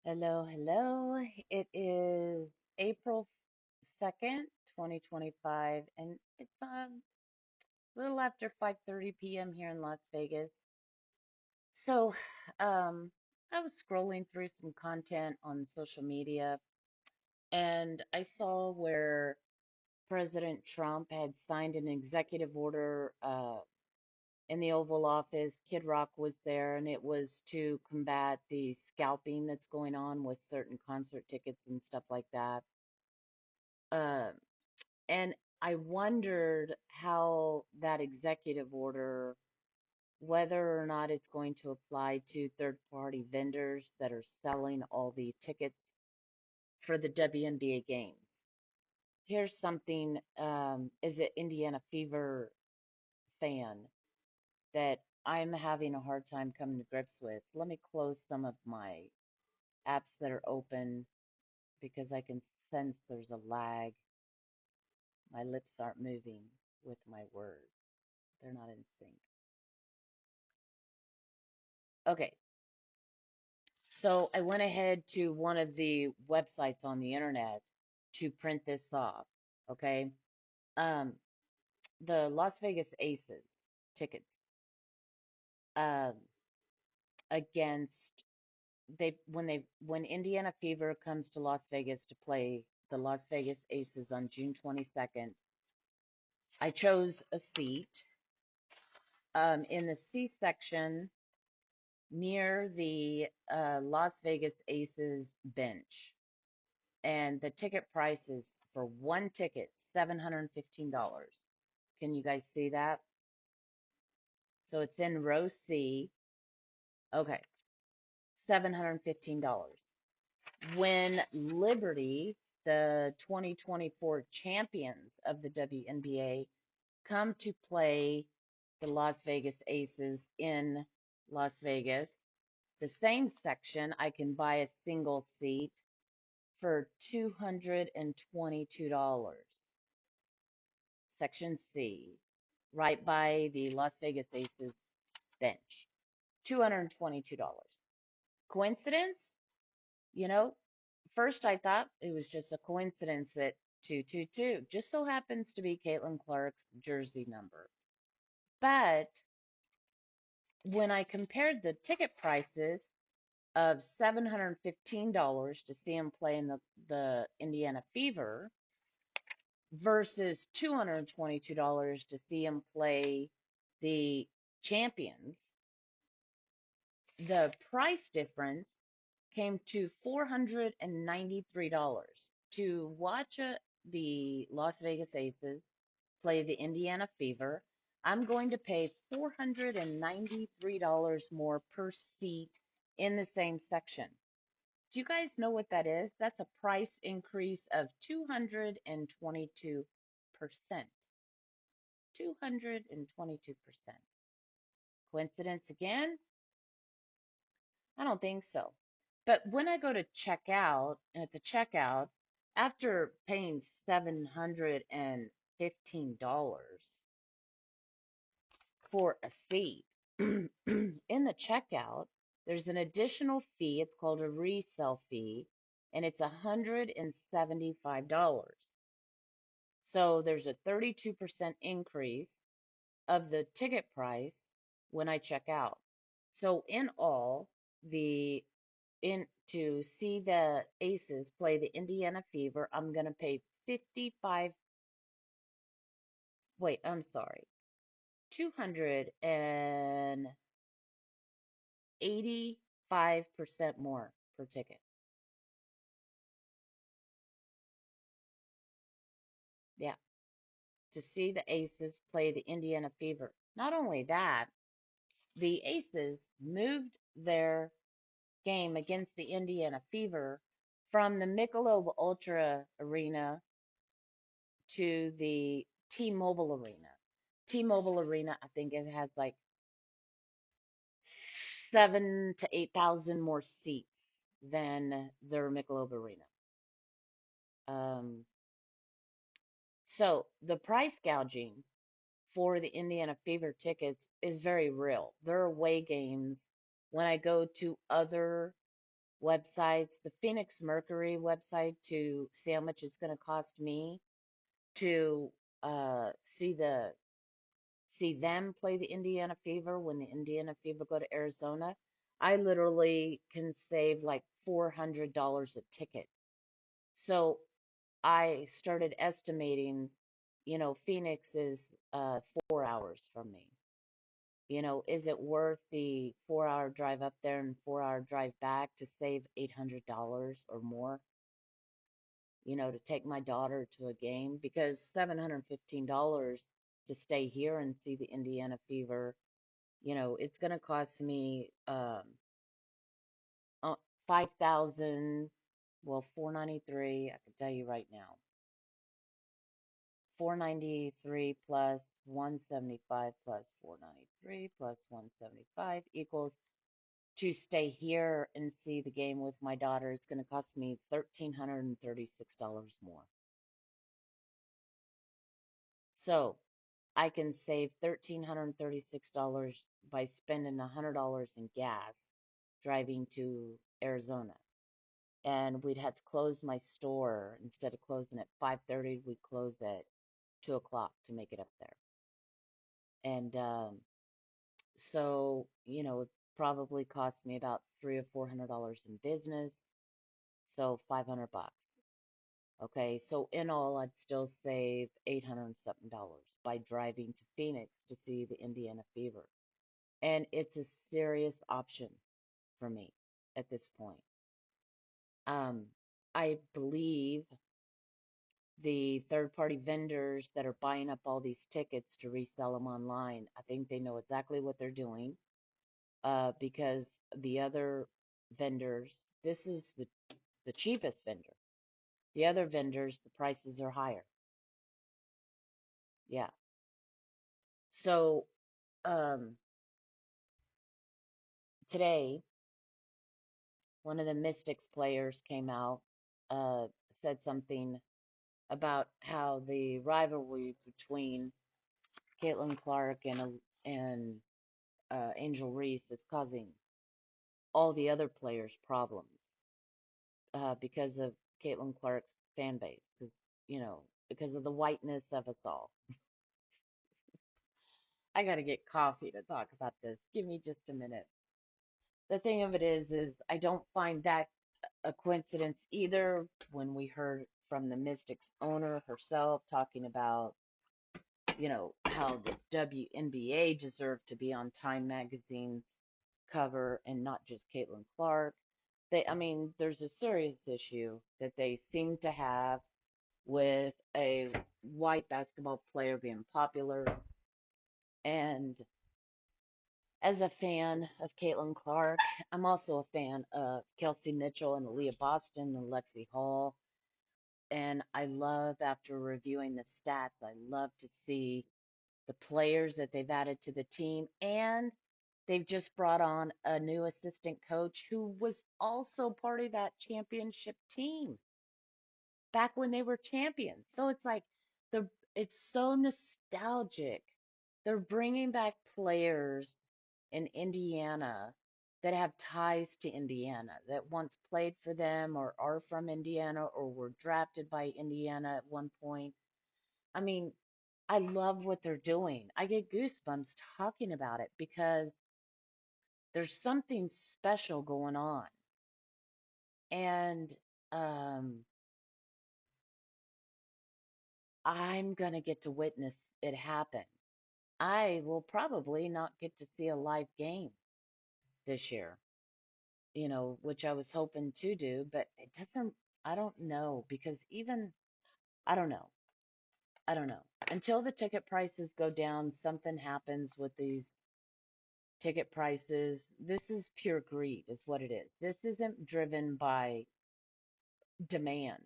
Hello, hello. It is April 2nd, 2025, and it's a little after 5:30 p.m. here in Las Vegas. So, um, I was scrolling through some content on social media, and I saw where President Trump had signed an executive order in the Oval Office. Kid Rock was there, and it was to combat the scalping that's going on with certain concert tickets and stuff like that. Uh, and I wondered how that executive order, whether or not it's going to apply to third-party vendors that are selling all the tickets for the WNBA games. Here's something, as an Indiana Fever fan, that I'm having a hard time coming to grips with. Let me close some of my apps that are open because I can sense there's a lag. My lips aren't moving with my words. They're not in sync. Okay, so I went ahead to one of the websites on the internet to print this off. Okay, um, the Las Vegas Aces tickets um, against when Indiana Fever comes to Las Vegas to play the Las Vegas Aces on June 22nd. I chose a seat in the C section near the Las Vegas Aces bench. And the ticket price is for one ticket, $715. Can you guys see that? So it's in row C. Okay, $715. When Liberty, the 2024 champions of the WNBA, come to play the Las Vegas Aces in Las Vegas, the same section, I can buy a single seat for $222. Section C, right by the Las Vegas Aces bench. $222. Coincidence? You know, first I thought it was just a coincidence that 222 just so happens to be Caitlin Clark's jersey number. But when I compared the ticket prices of $715 to see him play in the Indiana Fever versus $222 to see him play the champions, the price difference came to $493 to watch the Las Vegas Aces play the Indiana Fever. I'm going to pay $493 more per seat in the same section. Do you guys know what that is? That's a price increase of 222%. 222%. Coincidence again? I don't think so. But when I go to check out, at the checkout, after paying $715 for a seat, in the checkout, there's an additional fee. It's called a resale fee, and it's $175. So there's a 32% increase of the ticket price when I check out. So in all, the in to see the Aces play the Indiana Fever, I'm gonna pay 55, wait, I'm sorry, 285% more per ticket. Yeah, to see the Aces play the Indiana Fever. Not only that, the Aces moved their game against the Indiana Fever from the Michelob Ultra Arena to the T-Mobile Arena. T-Mobile Arena, I think it has like 7 to 8,000 more seats than their Michelob Arena. Um, so the price gouging for the Indiana Fever tickets is very real. There are away games when I go to other websites. The Phoenix Mercury website to see how much it's going to cost me to uh, see the see them play the Indiana Fever when the Indiana Fever go to Arizona. I literally can save like $400 a ticket. So I started estimating, Phoenix is 4 hours from me. Is it worth the 4 hour drive up there and 4 hour drive back to save $800 or more, to take my daughter to a game? Because $715 to stay here and see the Indiana Fever, it's going to cost me 5,000, well, 493, I can tell you right now. 493 plus 175 plus 493 plus 175 equals, to stay here and see the game with my daughter, it's going to cost me $1,336 more. So I can save $1,336 by spending $100 in gas driving to Arizona. And we'd have to close my store. Instead of closing at 5:30, we'd close at 2 o'clock to make it up there. And so, it probably cost me about $300 or $400 in business. So 500 bucks. Okay, so in all, I'd still save $807 by driving to Phoenix to see the Indiana Fever. And it's a serious option for me at this point. Um, I believe the third-party vendors that are buying up all these tickets to resell them online, I think they know exactly what they're doing. Because the other vendors, this is the cheapest vendor. The other vendors, the prices are higher. Yeah. So um, today, one of the Mystics players came out, uh, said something about how the rivalry between Caitlin Clark and Angel Reese is causing all the other players problems because of Caitlin Clark's fan base, because of the whiteness of us all. I gotta get coffee to talk about this. Give me just a minute. The thing of it is I don't find that a coincidence either when we heard from the Mystics owner herself talking about, how the WNBA deserved to be on Time magazine's cover and not just Caitlin Clark. I mean, there's a serious issue that they seem to have with a white basketball player being popular. And as a fan of Caitlin Clark, I'm also a fan of Kelsey Mitchell and Aaliyah Boston and Lexi Hall. And I love, after reviewing the stats, I love to see the players that they've added to the team. And they've just brought on a new assistant coach who was also part of that championship team back when they were champions. So it's like it's so nostalgic. They're bringing back players in Indiana that have ties to Indiana, that once played for them or are from Indiana or were drafted by Indiana at one point. I mean, I love what they're doing. I get goosebumps talking about it because there's something special going on. And um, I'm going to get to witness it happen. I will probably not get to see a live game this year, which I was hoping to do, but I don't know, because I don't know. I don't know. Until the ticket prices go down, something happens with these ticket prices. This is pure greed, is what it is. This isn't driven by demand.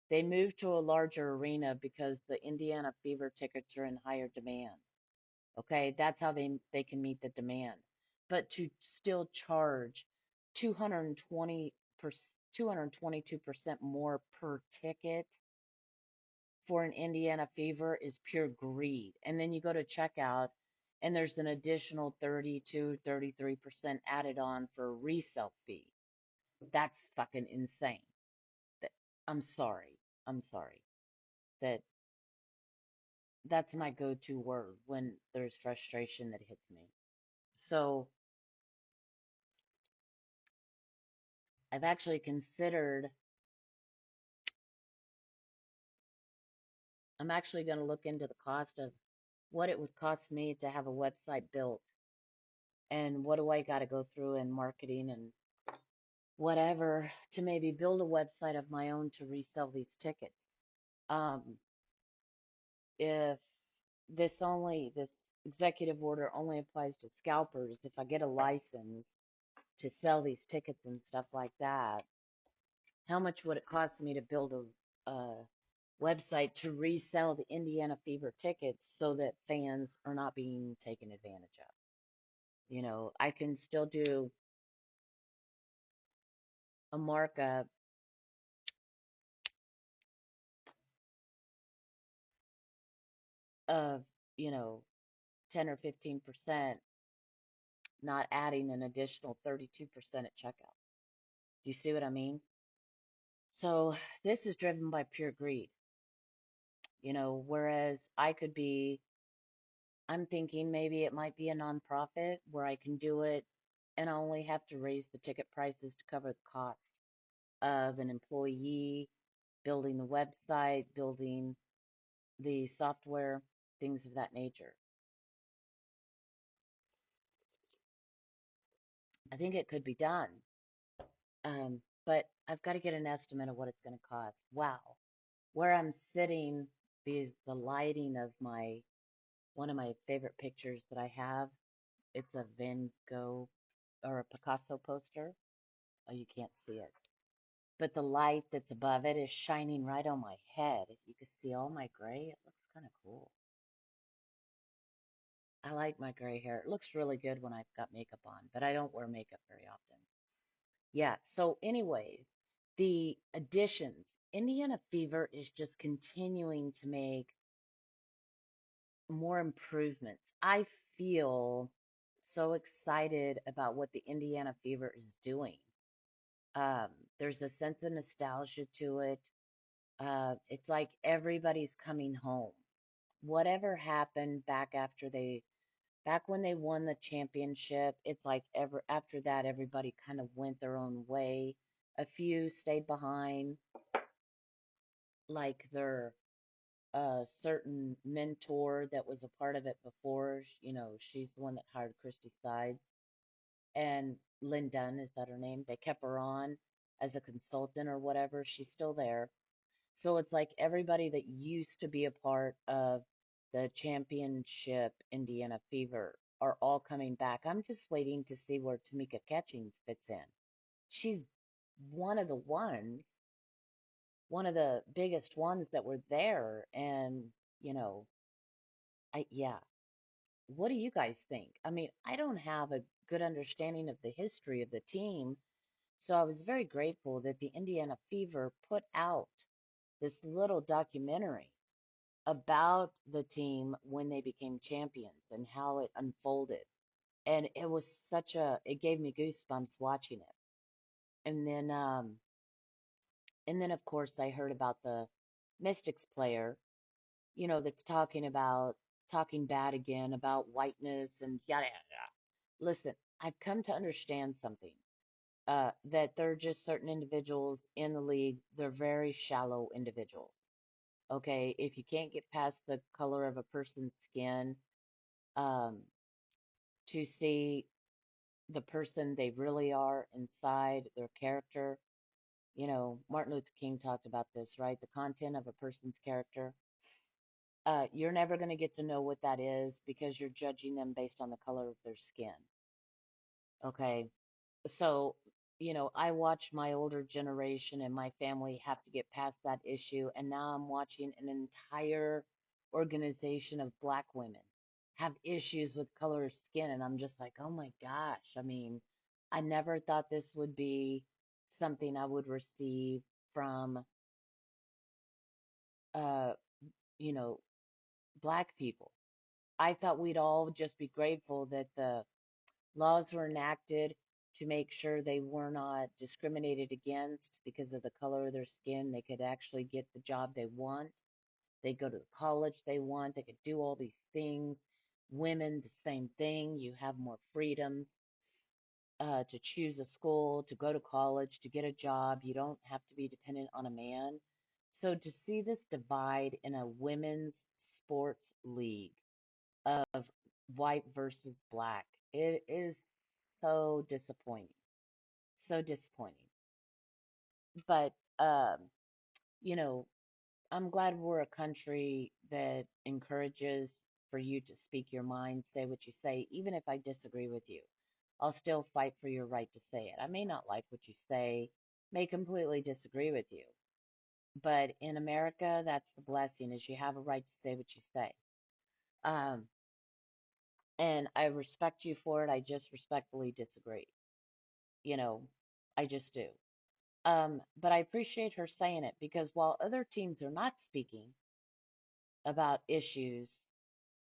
They moved to a larger arena because the Indiana Fever tickets are in higher demand. Okay, that's how they can meet the demand. But to still charge 220 per 222% more per ticket for an Indiana Fever is pure greed. And then you go to checkout and there's an additional 32, 33% added on for a resale fee. That's fucking insane. That I'm sorry. I'm sorry. That that's my go-to word when there's frustration that hits me. So I've actually considered, I'm actually going to look into the cost of what it would cost me to have a website built and what do I got to go through in marketing and whatever to maybe build a website of my own to resell these tickets. Um, if this executive order only applies to scalpers, if I get a license to sell these tickets and stuff like that, how much would it cost me to build a website to resell the Indiana Fever tickets so that fans are not being taken advantage of? I can still do a markup of, you know, 10 or 15%, not adding an additional 32% at checkout. Do you see what I mean? So this is driven by pure greed, whereas I'm thinking maybe it might be a nonprofit where I can do it and I only have to raise the ticket prices to cover the cost of an employee, building the website, building the software, things of that nature. I think it could be done. But I've got to get an estimate of what it's going to cost. Wow. Where I'm sitting, the lighting of my one of my favorite pictures that I have, it's a Van Gogh or a Picasso poster. Oh, you can't see it. But the light that's above it is shining right on my head. If you could see all my gray, it looks kind of cool. I like my gray hair. It looks really good when I've got makeup on, but I don't wear makeup very often. Yeah, so anyways, the additions. Indiana Fever is just continuing to make more improvements. I feel so excited about what the Indiana Fever is doing. Um, there's a sense of nostalgia to it. It's like everybody's coming home. Whatever happened back when they won the championship, it's like ever after that, everybody kind of went their own way. A few stayed behind, like their certain mentor that was a part of it before. She's the one that hired Christy Sides and Lynn Dunn, is that her name? They kept her on as a consultant or whatever. She's still there. So it's like everybody that used to be a part of the championship Indiana Fever are all coming back. I'm just waiting to see where Tamika Catching fits in. She's one of the ones, one of the biggest ones that were there. And, you know, yeah. What do you guys think? I mean, I don't have a good understanding of the history of the team, so I was very grateful that the Indiana Fever put out this little documentary about the team when they became champions and how it unfolded. And it gave me goosebumps watching it. And then of course I heard about the Mystics player, that's talking bad again about whiteness and yada yada yada. Listen, I've come to understand something. That there are just certain individuals in the league, they're very shallow individuals. Okay, if you can't get past the color of a person's skin, um, to see the person they really are inside, their character. Martin Luther King talked about this, right? The content of a person's character. You're never going to get to know what that is because you're judging them based on the color of their skin. Okay. So, I watched my older generation and my family have to get past that issue. And now I'm watching an entire organization of Black women have issues with color of skin. And I'm just like, oh my gosh. I mean, I never thought this would be something I would receive from, uh, you know, Black people. I thought we'd all just be grateful that the laws were enacted to make sure they were not discriminated against because of the color of their skin. They could actually get the job they want. They go to the college they want. They could do all these things. Women, the same thing. You have more freedoms to choose a school, to go to college, to get a job. You don't have to be dependent on a man. So to see this divide in a women's sports league of white versus black, it is so disappointing. So disappointing. But you know, I'm glad we're a country that encourages for you to speak your mind, say what you say, even if I disagree with you. I'll still fight for your right to say it. I may not like what you say, may completely disagree with you. But in America, that's the blessing is you have a right to say what you say. Um, and I respect you for it. I just respectfully disagree. You know, I just do. But I appreciate her saying it because while other teams are not speaking about issues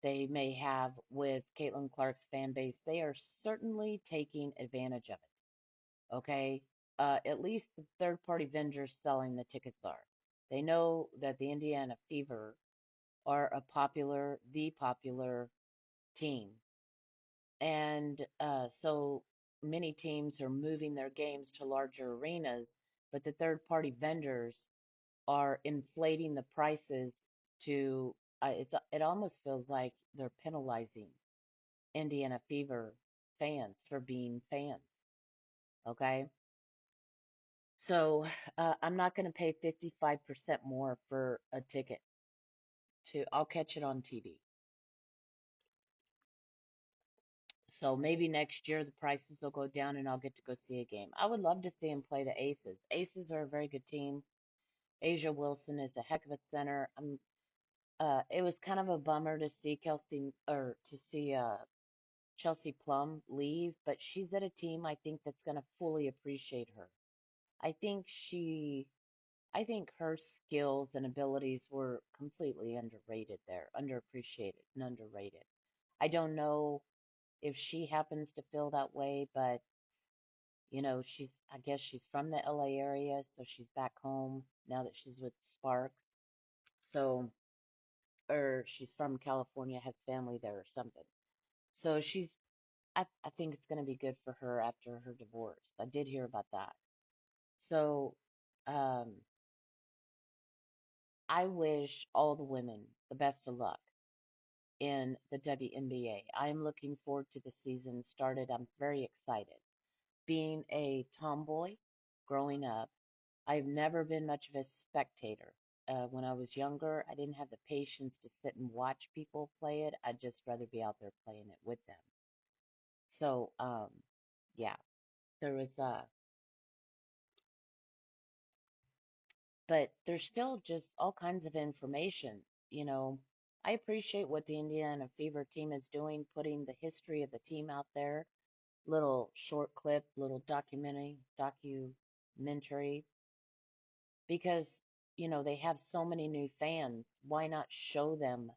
they may have with Caitlin Clark's fan base, they are certainly taking advantage of it. Okay. At least the third party vendors selling the tickets are. They know that the Indiana Fever are the popular team. And so many teams are moving their games to larger arenas, but the third party vendors are inflating the prices to it almost feels like they're penalizing Indiana Fever fans for being fans. Okay. So I'm not going to pay 55% more for a ticket I'll catch it on TV. So maybe next year the prices will go down and I'll get to go see a game. I would love to see him play the Aces. Aces are a very good team. Asia Wilson is a heck of a center. It was kind of a bummer to see Chelsea Plum leave, but she's at a team I think that's going to fully appreciate her. I think she I think her skills and abilities were completely underrated there, underappreciated and underrated. I don't know if she happens to feel that way, but I guess she's from the LA area, so she's back home now that she's with Sparks. So, or she's from California, has family there or something. So I think it's going to be good for her after her divorce. I did hear about that. So, um, I wish all the women the best of luck in the WNBA. I am looking forward to the season started. I'm very excited. Being a tomboy growing up, I've never been much of a spectator. When I was younger, I didn't have the patience to sit and watch people play it. I'd just rather be out there playing it with them. So, yeah, there was but there's still just all kinds of information. You know, I appreciate what the Indiana Fever team is doing, putting the history of the team out there, little short clip, little documentary, because, they have so many new fans. Why not show them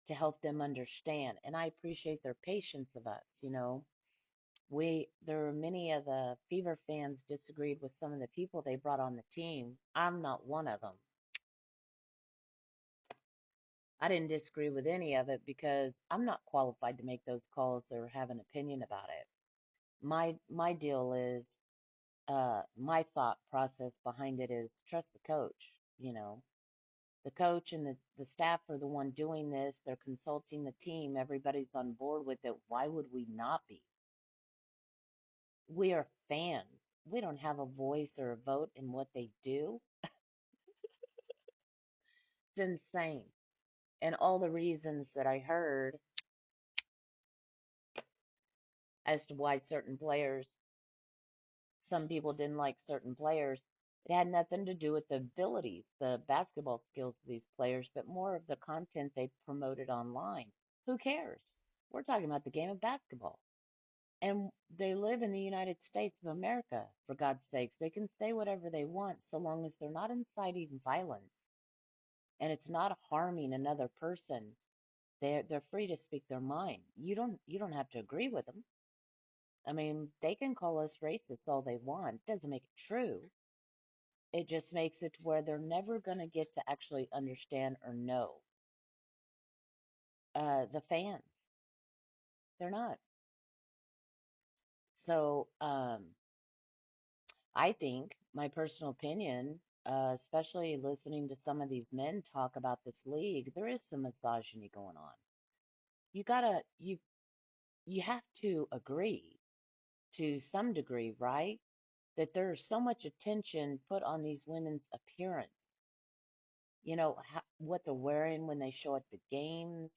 to help them understand? And I appreciate their patience of us. There were many of the Fever fans disagreed with some of the people they brought on the team. I'm not one of them. I didn't disagree with any of it because I'm not qualified to make those calls or have an opinion about it. My deal is my thought process behind it is trust the coach. The coach and the staff are the one doing this. They're consulting the team. Everybody's on board with it. Why would we not be? We are fans. We don't have a voice or a vote in what they do. It's insane. And all the reasons that I heard as to why some people didn't like certain players. It had nothing to do with the abilities, the basketball skills of these players, but more of the content they promoted online. Who cares? We're talking about the game of basketball. And they live in the United States of America, for God's sakes. They can say whatever they want so long as they're not inciting violence and it's not harming another person. They're free to speak their mind. You don't have to agree with them. I mean, they can call us racist all they want. Doesn't make it true. It just makes it to where they're never going to get to actually understand or know the fans. They're not. So I think, my personal opinion, especially listening to some of these men talk about this league, there is some misogyny going on. You gotta, you have to agree to some degree, right? That there's so much attention put on these women's appearance. What they're wearing when they show up at games,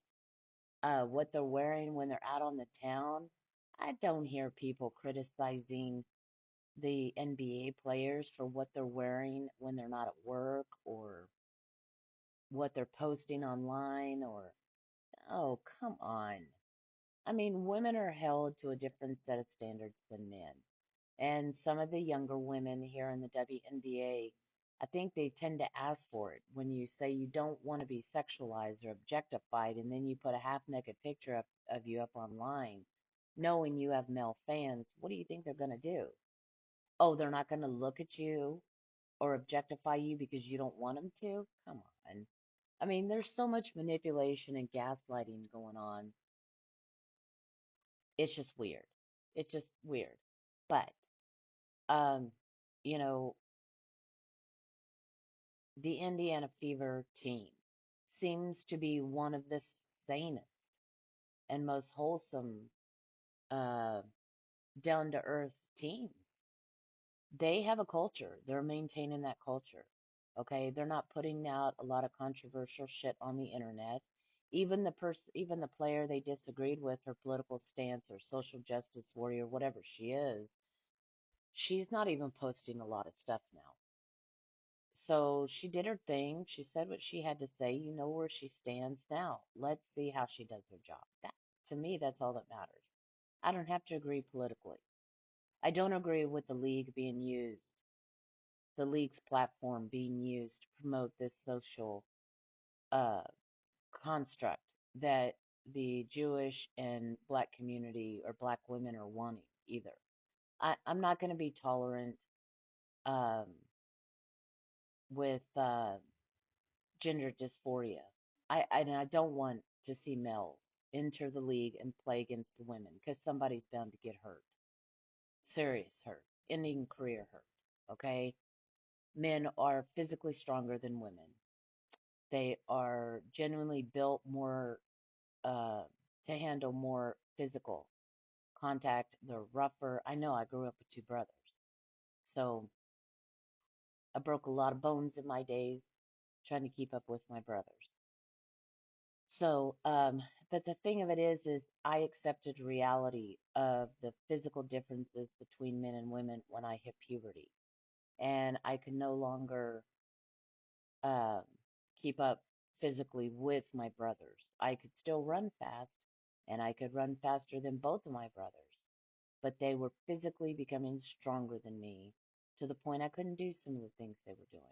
what they're wearing when they're out on the town. I don't hear people criticizing the NBA players for what they're wearing when they're not at work or what they're posting online or, oh, come on. I mean, women are held to a different set of standards than men. And some of the younger women here in the WNBA, I think they tend to ask for it when you say you don't want to be sexualized or objectified, and then you put a half naked picture of you up online, knowing you have male fans. What do you think they're going to do? Oh, they're not going to look at you or objectify you because you don't want them to? Come on. I mean, there's so much manipulation and gaslighting going on. It's just weird. It's just weird. But, um, you know, the Indiana Fever team seems to be one of the sanest and most wholesome, uh, down to earth teams. They have a culture. They're maintaining that culture. Okay, they're not putting out a lot of controversial shit on the internet. Even the player they disagreed with, her political stance or social justice warrior, whatever she is, she's not even posting a lot of stuff now. So she did her thing. She said what she had to say. You know where she stands now. Let's see how she does her job. That, to me, that's all that matters. I don't have to agree politically. I don't agree with the league being used, the league's platform being used to promote this social uh, construct that the Jewish and black community or black women are wanting either. I'm not going to be tolerant um, with gender dysphoria. And I don't want to see males enter the league and play against the women because somebody's bound to get hurt, serious hurt, ending career hurt. Okay, men are physically stronger than women. They are genuinely built more uh, to handle more physical contact. They're rougher. I know I grew up with two brothers, so I broke a lot of bones in my days trying to keep up with my brothers. So, but the thing of it is I accepted reality of the physical differences between men and women when I hit puberty, and I could no longer um, keep up physically with my brothers. I could still run fast, and I could run faster than both of my brothers, but they were physically becoming stronger than me to the point I couldn't do some of the things they were doing.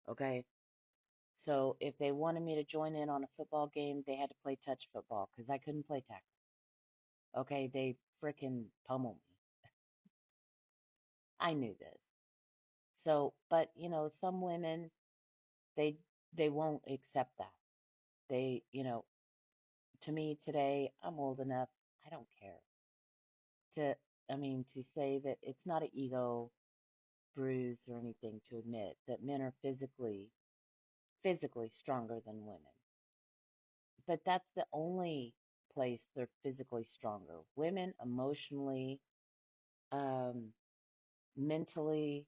Okay? So if they wanted me to join in on a football game, they had to play touch football because I couldn't play tackle. Okay? They frickin' pummel me. I knew this. So, but some women, they they won't accept that. To me today, I'm old enough, I don't care. To say that it's not an ego bruise or anything to admit that men are physically stronger than women. But that's the only place they're physically stronger. Women emotionally, um, mentally,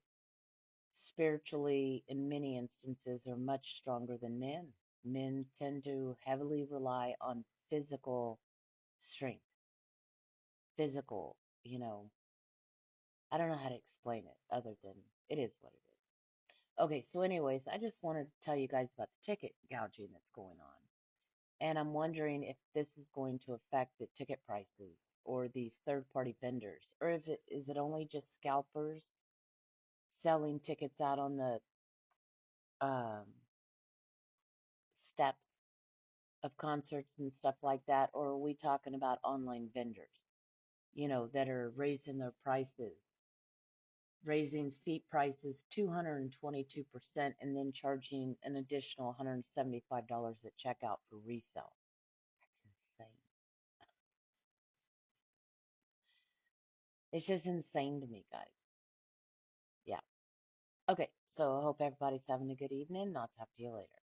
spiritually, in many instances, are much stronger than men. Men tend to heavily rely on physical strength, physical, you know, I don't know how to explain it other than it is what it is. Okay, so anyways, I just wanted to tell you guys about the ticket gouging that's going on. And I'm wondering if this is going to affect the ticket prices or these third-party vendors, or if it is it only just scalpers selling tickets out on the um, steps of concerts and stuff like that, or are we talking about online vendors? that are raising their prices, raising seat prices 222% and then charging an additional $175 at checkout for resale. That's insane. It's just insane to me, guys. Yeah. Okay, so I hope everybody's having a good evening. I'll talk to you later.